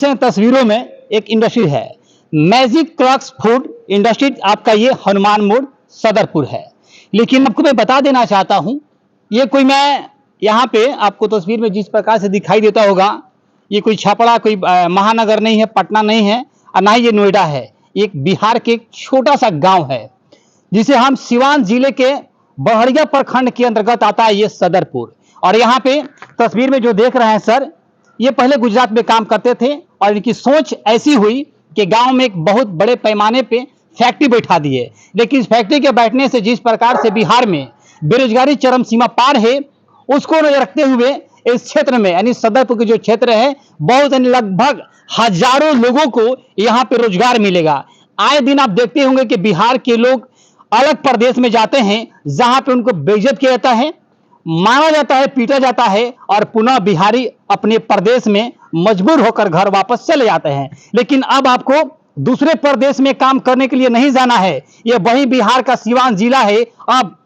तस्वीरों में एक इंडस्ट्री है, मैजिक क्रक्स फूड इंडस्ट्री। आपका ये हनुमान मोड़ सदरपुर है। लेकिन आपको मैं बता देना चाहता हूं, ये कोई मैं यहाँ पे आपको तस्वीर में जिस प्रकार से दिखाई देता होगा, ये कोई छपरा, कोई महानगर नहीं है, पटना नहीं है, और ना ही ये नोएडा है। एक बिहार के एक छोटा सा गांव है जिसे हम सिवान जिले के बहड़िया प्रखंड के अंतर्गत आता है ये सदरपुर। और यहाँ पे तस्वीर में जो देख रहे हैं सर, ये पहले गुजरात में काम करते थे और इनकी सोच ऐसी हुई कि गांव में एक बहुत बड़े पैमाने पे फैक्ट्री बैठा दिए। लेकिन इस फैक्ट्री के बैठने से जिस प्रकार से बिहार में बेरोजगारी चरम सीमा पार है, उसको नजर रखते हुए इस क्षेत्र में यानी सदरपुर के जो क्षेत्र है, बहुत लगभग हजारों लोगों को यहाँ पे रोजगार मिलेगा। आए दिन आप देखते होंगे कि बिहार के लोग अलग प्रदेश में जाते हैं जहां पे उनको बेइज्जत किया जाता है, मारा जाता है, पीटा जाता है, और पुनः बिहारी अपने प्रदेश में मजबूर होकर घर वापस चले जाते हैं। लेकिन अब आपको दूसरे प्रदेश में काम करने के लिए नहीं जाना है। यह वही बिहार का सिवान जिला है। अब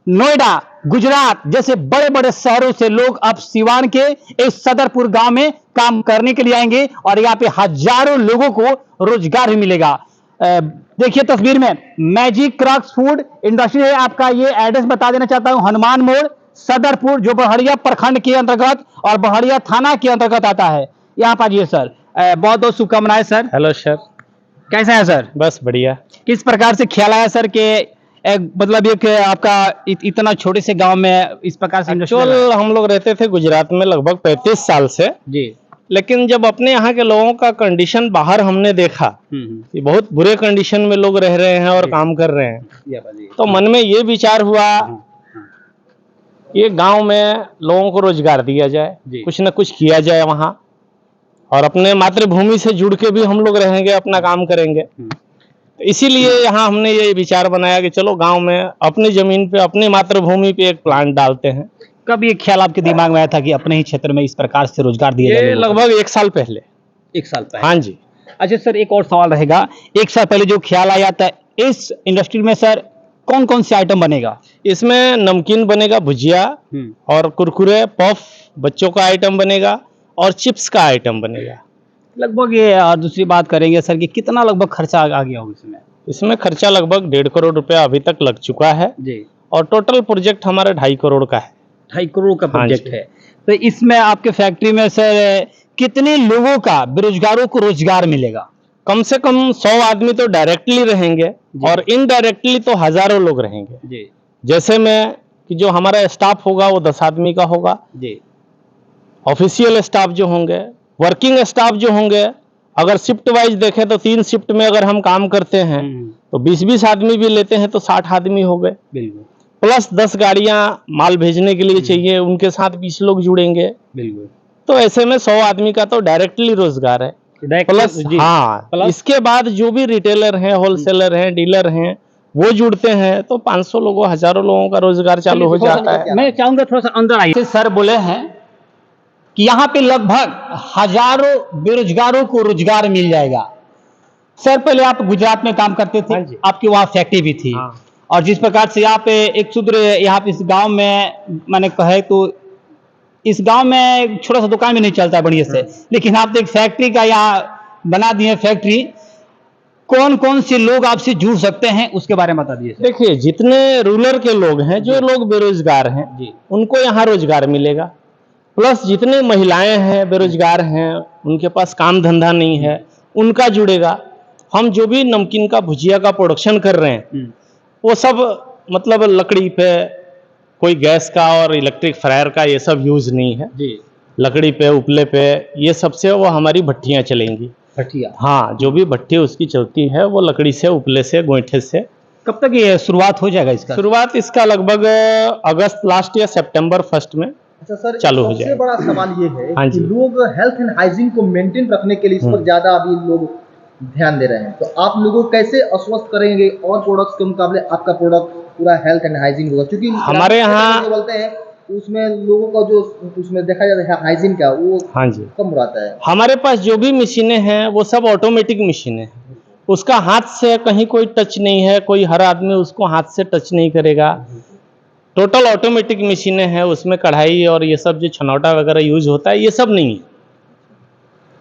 नोएडा, गुजरात जैसे बड़े बड़े शहरों से लोग अब सिवान के इस सदरपुर गांव में काम करने के लिए आएंगे और यहाँ पे हजारों लोगों को रोजगार भी मिलेगा। देखिए तस्वीर में मैजिक क्रक्स फूड इंडस्ट्री है। आपका ये एड्रेस बता देना चाहता हूं, हनुमान मोड़ सदरपुर, जो बहड़िया प्रखंड के अंतर्गत और बहड़िया थाना के अंतर्गत आता है। यहाँ पर आइए सर। बहुत बहुत शुभकामनाएं सर। हेलो सर, कैसा है सर? बस बढ़िया। किस प्रकार से ख्याल आया सर कि मतलब एक आपका इतना छोटे से गांव में इस प्रकार से एक्चुअल हम लोग रहते थे गुजरात में लगभग 35 साल से जी। लेकिन जब अपने यहाँ के लोगों का कंडीशन बाहर हमने देखा कि बहुत बुरे कंडीशन में लोग रह रहे हैं और काम कर रहे हैं, तो मन में ये विचार हुआ ये गांव में लोगों को रोजगार दिया जाए, कुछ न कुछ किया जाए वहाँ, और अपने मातृभूमि से जुड़ के भी हम लोग रहेंगे, अपना काम करेंगे। तो इसीलिए यहाँ हमने ये विचार बनाया कि चलो गांव में अपनी जमीन पे, अपनी मातृभूमि पे एक प्लांट डालते हैं। कब ये ख्याल आपके दिमाग में आया था कि अपने ही क्षेत्र में इस प्रकार से रोजगार दिया जाए? लगभग 1 साल पहले। 1 साल पहले? हाँ जी। अच्छा सर, एक और सवाल रहेगा। 1 साल पहले जो ख्याल आया था, इस इंडस्ट्री में सर कौन कौन से आइटम बनेगा? इसमें नमकीन बनेगा, भुजिया और कुरकुरे, पफ, बच्चों का आइटम बनेगा और चिप्स का आइटम बनेगा। लगभग ये, और दूसरी बात करेंगे सर कि कितना लगभग खर्चा आ गया होगा इसमें? इसमें खर्चा लगभग 1.5 करोड़ रुपया अभी तक लग चुका है जी। और टोटल प्रोजेक्ट हमारा 2.5 करोड़ का है। 2.5 करोड़ का प्रोजेक्ट है। तो इसमें आपके फैक्ट्री में सर कितने लोगों का, बेरोजगारों को रोजगार मिलेगा? कम से कम 100 आदमी तो डायरेक्टली रहेंगे और इनडायरेक्टली तो हजारों लोग रहेंगे जी। जैसे में कि जो हमारा स्टाफ होगा वो 10 आदमी का होगा जी। ऑफिशियल स्टाफ जो होंगे, वर्किंग स्टाफ जो होंगे, अगर शिफ्ट वाइज देखें तो 3 शिफ्ट में अगर हम काम करते हैं तो 20-20 आदमी भी लेते हैं तो 60 आदमी हो गए। बिल्कुल। प्लस 10 गाड़ियां माल भेजने के लिए चाहिए, उनके साथ 20 लोग जुड़ेंगे। बिल्कुल। तो ऐसे में 100 आदमी का तो डायरेक्टली रोजगार है। प्लस इसके बाद जो भी रिटेलर हैं, होलसेलर हैं, डीलर हैं, वो जुड़ते हैं तो 500 लोगों, हजारों लोगों का रोजगार चालू हो जाता है। मैं चाहूंगा थोड़ा सा अंदर आइए। सर बोले हैं कि यहाँ पे लगभग हजारों बेरोजगारों को रोजगार मिल जाएगा। सर पहले आप गुजरात में काम करते थे, आपकी वहाँ फैक्ट्री भी थी, और जिस प्रकार से यहाँ पे एक शूद्र यहाँ पे इस गांव में मैंने कहे तो इस गांव में छोटा सा दुकान भी नहीं चलता बढ़िया से, लेकिन आप तो एक फैक्ट्री का यहाँ बना दिए फैक्ट्री। कौन कौन से लोग आपसे जुड़ सकते हैं उसके बारे में बता दीजिए। देखिए, जितने रूरल के लोग हैं, जो लोग बेरोजगार हैं जी, उनको यहाँ रोजगार मिलेगा। प्लस जितने महिलाएं हैं, बेरोजगार हैं, उनके पास काम धंधा नहीं है, उनका जुड़ेगा। हम जो भी नमकीन का, भुजिया का प्रोडक्शन कर रहे हैं वो सब मतलब लकड़ी पे, कोई गैस का और इलेक्ट्रिक फ्रायर का ये सब यूज नहीं है जी। लकड़ी पे, उपले पे, ये सबसे वो हमारी भट्टियां चलेंगी। भट्टियां? हाँ, जो भी भट्टी उसकी चलती है वो लकड़ी से, उपले से, गोईठे से। कब तक ये शुरुआत हो जाएगा इसका? शुरुआत इसका लगभग अगस्त लास्ट या सितंबर फर्स्ट में अच्छा सर, चालू हो जाएगा। सबसे बड़ा सवाल ये है कि लोग हेल्थ एंड हाइजीन को मेंटेन रखने के लिए इस पर ज्यादा अभी लोग ध्यान दे रहे हैं, तो आप लोगों को कैसे आश्वस्त करेंगे और प्रोडक्ट्स के मुकाबले आपका प्रोडक्ट पूरा हेल्थ एंड हाइजीन होगा? क्योंकि हमारे यहाँ बोलते हैं उसमें लोगों का जो उसमें देखा जाता है हाइजीन का, वो हाँ जी कम रहता है। हमारे पास जो भी मशीनें हैं वो सब ऑटोमेटिक मशीनें हैं, उसका हाथ से कहीं कोई टच नहीं है, कोई हर आदमी उसको हाथ से टच नहीं करेगा। टोटल ऑटोमेटिक मशीनें हैं, उसमें कढ़ाई और ये सब जो छनौटा वगैरह यूज होता है ये सब नहीं है।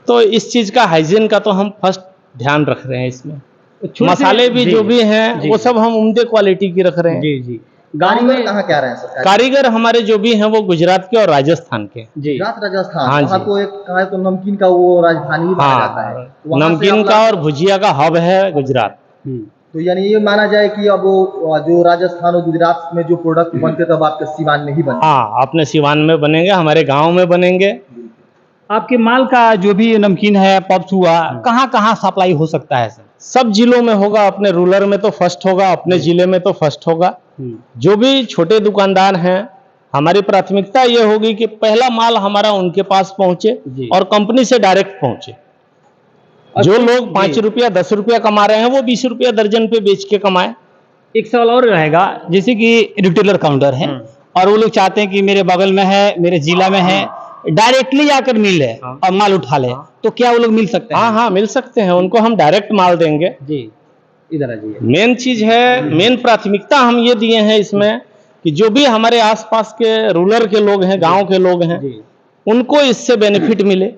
तो इस चीज का हाइजीन का तो हम फर्स्ट ध्यान रख रहे हैं इसमें। मसाले भी जो भी हैं वो सब हम उम्दे क्वालिटी की रख रहे हैं। जी जी। गाँव में कहाँ क्या रहे हैं सर? कारीगर हमारे जो भी हैं वो गुजरात के और राजस्थान के। जी। गुजरात राजस्थान, हाँ वहाँ जी। तो एक कहा है तो नमकीन का वो राजधानी भी माना जाता है। हाँ, वहाँ से नमकीन आप का और भुजिया का हब है गुजरात। तो यानी ये माना जाए कि अब वो जो राजस्थान और गुजरात में जो प्रोडक्ट बनते तब आपके सीवान में ही बनते। हाँ, अपने सिवान में बनेंगे, हमारे गांव में बनेंगे। आपके माल का जो भी नमकीन है, पॉप्स हुआ, कहाँ कहाँ सप्लाई हो सकता है सर? सब जिलों में होगा, अपने रूरल में तो फर्स्ट होगा, अपने जिले में तो फर्स्ट होगा। जो भी छोटे दुकानदार हैं, हमारी प्राथमिकता ये होगी कि पहला माल हमारा उनके पास पहुंचे और कंपनी से डायरेक्ट पहुंचे। जो लोग 5 रुपया 10 रुपया कमा रहे हैं वो 20 रुपया दर्जन पे बेच के कमाए। एक सवाल और रहेगा, जैसे कि रिटेलर काउंटर है और वो लोग चाहते हैं कि मेरे बगल में है, मेरे जिला में है, डायरेक्टली आकर मिल ले और माल उठा ले, तो क्या वो लोग मिल सकते हैं? हाँ हाँ, मिल सकते हैं, उनको हम डायरेक्ट माल देंगे। जी, इधर आ जाइए। मेन चीज है, मेन प्राथमिकता हम ये दिए हैं इसमें कि जो भी हमारे आसपास के रूरल के लोग हैं, गांव के लोग हैं, उनको इससे बेनिफिट मिले।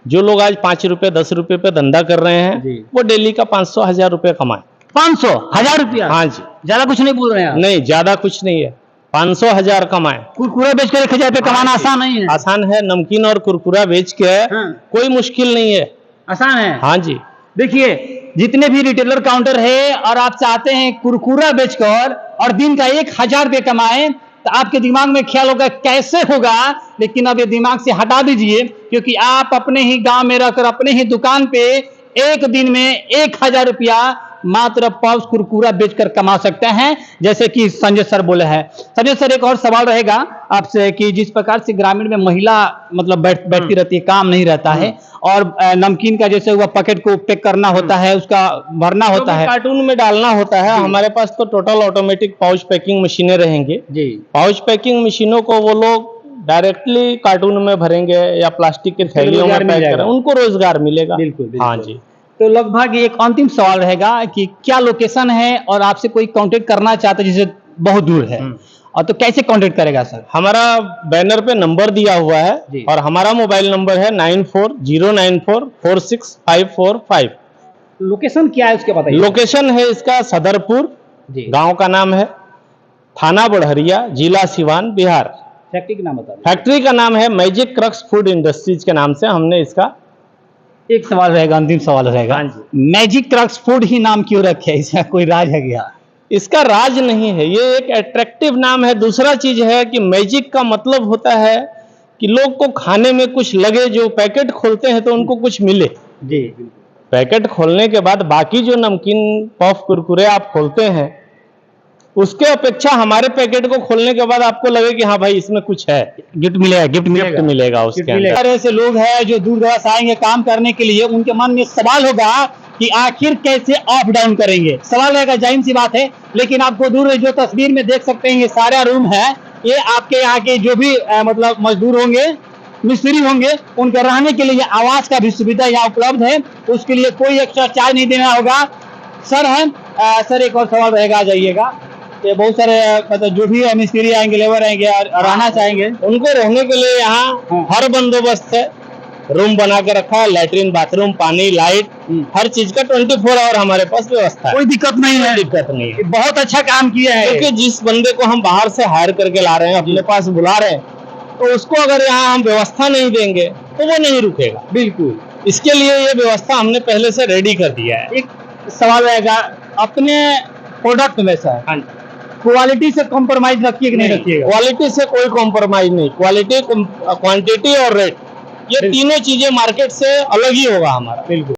जो लोग आज 5 रुपए 10 रुपए पे धंधा कर रहे हैं वो डेली का 500-1000 रुपए कमाए। 500-1000 रुपया? हाँ जी। ज्यादा कुछ नहीं बोल रहे हैं आप? नहीं, ज्यादा कुछ नहीं है, 500-1000 कमाए। कुरकुरा बेचकर 1000 रुपये कमाना आसान नहीं है? आसान है, नमकीन और कुरकुरा बेच के कोई मुश्किल नहीं है, आसान है। हाँ जी। देखिए, जितने भी रिटेलर काउंटर है और आप चाहते हैं कुरकुरा बेचकर और दिन का 1000 रुपये कमाएं, तो आपके दिमाग में ख्याल होगा कैसे होगा, लेकिन अब ये दिमाग से हटा दीजिए, क्योंकि आप अपने ही गांव में रहकर अपने ही दुकान पे एक दिन में 1000 रुपया मात्र पॉप्स कुरकुरा बेचकर कमा सकते हैं, जैसे कि संजय सर बोले हैं। संजय सर, एक और सवाल रहेगा आपसे कि जिस प्रकार से ग्रामीण में महिला मतलब बैठती रहती है, काम नहीं रहता है, और नमकीन का जैसे हुआ पैकेट को पैक करना होता है, उसका भरना होता है, कार्टून में डालना होता है, हमारे पास तो टोटल ऑटोमेटिक पाउच पैकिंग मशीनें रहेंगी जी। पाउच पैकिंग मशीनों को वो लोग डायरेक्टली कार्टून में भरेंगे या प्लास्टिक के थैलियों में पैक करें, उनको रोजगार मिलेगा। बिल्कुल। हाँ जी। तो लगभग एक अंतिम सवाल रहेगा कि क्या लोकेशन है और आपसे कोई कांटेक्ट करना चाहता है जिसे बहुत दूर है, और तो कैसे कांटेक्ट करेगा सर? हमारा बैनर पे नंबर दिया हुआ है और हमारा मोबाइल नंबर है 9409446545। लोकेशन क्या है उसके बताइए। लोकेशन है इसका सदरपुर, गांव का नाम है, थाना बढ़हरिया, जिला सिवान, बिहार। फैक्ट्री का नाम बताइए। फैक्ट्री का नाम है मैजिक क्रक्स फूड इंडस्ट्रीज के नाम से हमने इसका। एक सवाल रहेगा, अंतिम सवाल रहेगा, मैजिक क्रक्स फूड ही नाम क्यों रखे? इसका कोई राज है क्या? इसका राज नहीं है, ये एक अट्रैक्टिव नाम है। दूसरा चीज है कि मैजिक का मतलब होता है कि लोग को खाने में कुछ लगे, जो पैकेट खोलते हैं तो उनको कुछ मिले जी। पैकेट खोलने के बाद बाकी जो नमकीन पॉप कुरकुरे आप खोलते हैं, उसके अपेक्षा हमारे पैकेट को खोलने के बाद आपको लगे कि हाँ भाई इसमें कुछ है, गिफ्ट मिलेगा उसके अंदर। ऐसे लोग हैं जो दूर दराज आएंगे काम करने के लिए, उनके मन में सवाल होगा कि आखिर कैसे अप डाउन करेंगे, सवाल रहेगा, जाहिर सी बात है। लेकिन आपको दूर जो तस्वीर में देख सकते हैं, ये सारा रूम है, ये आपके यहाँ के जो भी मतलब मजदूर होंगे, मिस्त्री होंगे, उनके रहने के लिए आवास का भी सुविधा यहाँ उपलब्ध है, उसके लिए कोई एक्स्ट्रा चार्ज नहीं देना होगा। सर है सर, एक और सवाल रहेगा, आ जाइएगा। ये बहुत सारे मतलब जो भी मिस्त्री आएंगे, लेबर आएंगे और रहना चाहेंगे, उनको रहने के लिए यहाँ हर बंदोबस्त है, रूम बना के रखा है, लैट्रिन, बाथरूम, पानी, लाइट, हर चीज का 24 आवर हमारे पास व्यवस्था है। कोई दिक्कत नहीं है? दिक्कत नहीं है। बहुत अच्छा काम किया है, क्योंकि जिस बंदे को हम बाहर से हायर करके ला रहे हैं, अपने पास बुला रहे हैं, तो उसको अगर यहाँ हम व्यवस्था नहीं देंगे तो वो नहीं रुकेगा। बिल्कुल, इसके लिए ये व्यवस्था हमने पहले से रेडी कर दिया है। एक सवाल रहेगा, अपने प्रोडक्ट में सर क्वालिटी से कॉम्प्रोमाइज रखिए कि नहीं रखिएगा? क्वालिटी से कोई कॉम्प्रोमाइज नहीं, क्वालिटी, क्वांटिटी और रेट, ये तीनों चीजें मार्केट से अलग ही होगा हमारा। बिल्कुल।